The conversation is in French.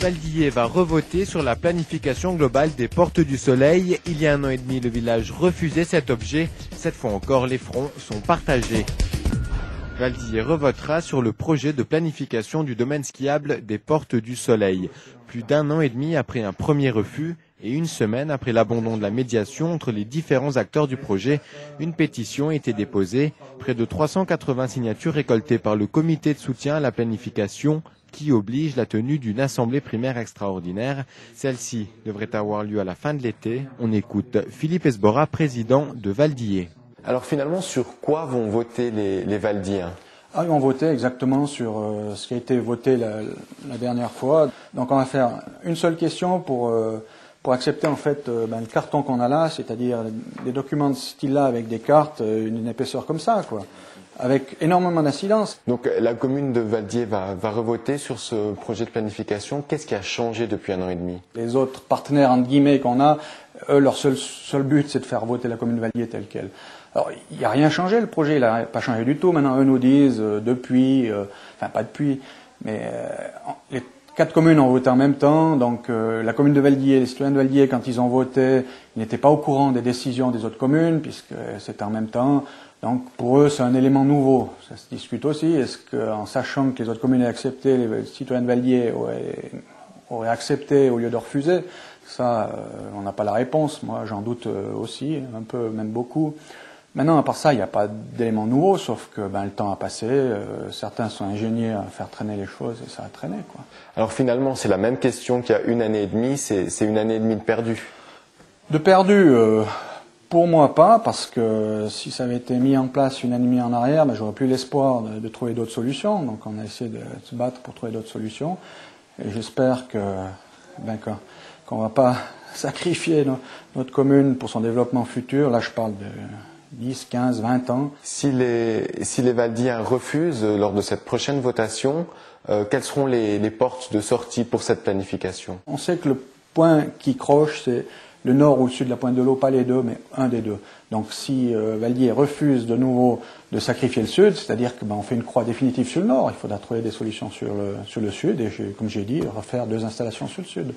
Valdillé va revoter sur la planification globale des Portes du Soleil. Il y a 1 an et demi, le village refusait cet objet. Cette fois encore, les fronts sont partagés. Valdillé revotera sur le projet de planification du domaine skiable des Portes du Soleil. Plus d'1 an et demi après un premier refus et 1 semaine après l'abandon de la médiation entre les différents acteurs du projet, une pétition a été déposée. Près de 380 signatures récoltées par le comité de soutien à la planification qui oblige la tenue d'une assemblée primaire extraordinaire. Celle-ci devrait avoir lieu à la fin de l'été. On écoute Philippe Esbora, président de Valdillé. Alors finalement, sur quoi vont voter les Valdilléens ? Ils vont voter exactement sur ce qui a été voté la dernière fois. Donc on va faire une seule question pour accepter en fait le carton qu'on a là, c'est-à-dire des documents de ce style-là avec des cartes, une épaisseur comme ça, quoi, avec énormément d'incidence. Donc la commune de Valdillé va revoter sur ce projet de planification. Qu'est-ce qui a changé depuis 1 an et demi ? Les autres partenaires, entre guillemets, qu'on a, eux, leur seul but, c'est de faire voter la commune de Valdillé telle qu'elle. Alors, il n'y a rien changé, le projet, il n'a pas changé du tout. Maintenant, eux nous disent, pas depuis, mais les 4 communes ont voté en même temps. Donc, la commune de Valdillé, les citoyens de Valdillé, quand ils ont voté, ils n'étaient pas au courant des décisions des autres communes, puisque c'était en même temps. Donc, pour eux, c'est un élément nouveau. Ça se discute aussi. Est-ce qu'en sachant que les autres communes aient accepté, les citoyens de Valdillé auraient accepté au lieu de refuser? Ça, on n'a pas la réponse. Moi, j'en doute aussi, un peu, même beaucoup. Maintenant, à part ça, il n'y a pas d'éléments nouveaux, sauf que le temps a passé, certains sont ingénieux à faire traîner les choses et ça a traîné, quoi. Alors finalement, c'est la même question qu'il y a 1 année et demie, c'est 1 année et demie de perdu. De perdu, pour moi pas, parce que si ça avait été mis en place 1 année et demie en arrière, j'aurais plus l'espoir de trouver d'autres solutions. Donc on a essayé de se battre pour trouver d'autres solutions. Et j'espère qu'on va pas sacrifier notre commune pour son développement futur. Là, je parle de 10, 15, 20 ans. Si les Valdilléens refusent lors de cette prochaine votation, quelles seront les portes de sortie pour cette planification ? On sait que le point qui croche, c'est le nord ou le sud de la Pointe de l'Eau, pas les deux, mais un des deux. Donc si Valdillé refuse de nouveau de sacrifier le sud, c'est-à-dire que on fait une croix définitive sur le nord, il faudra trouver des solutions sur le sud et, comme j'ai dit, refaire 2 installations sur le sud.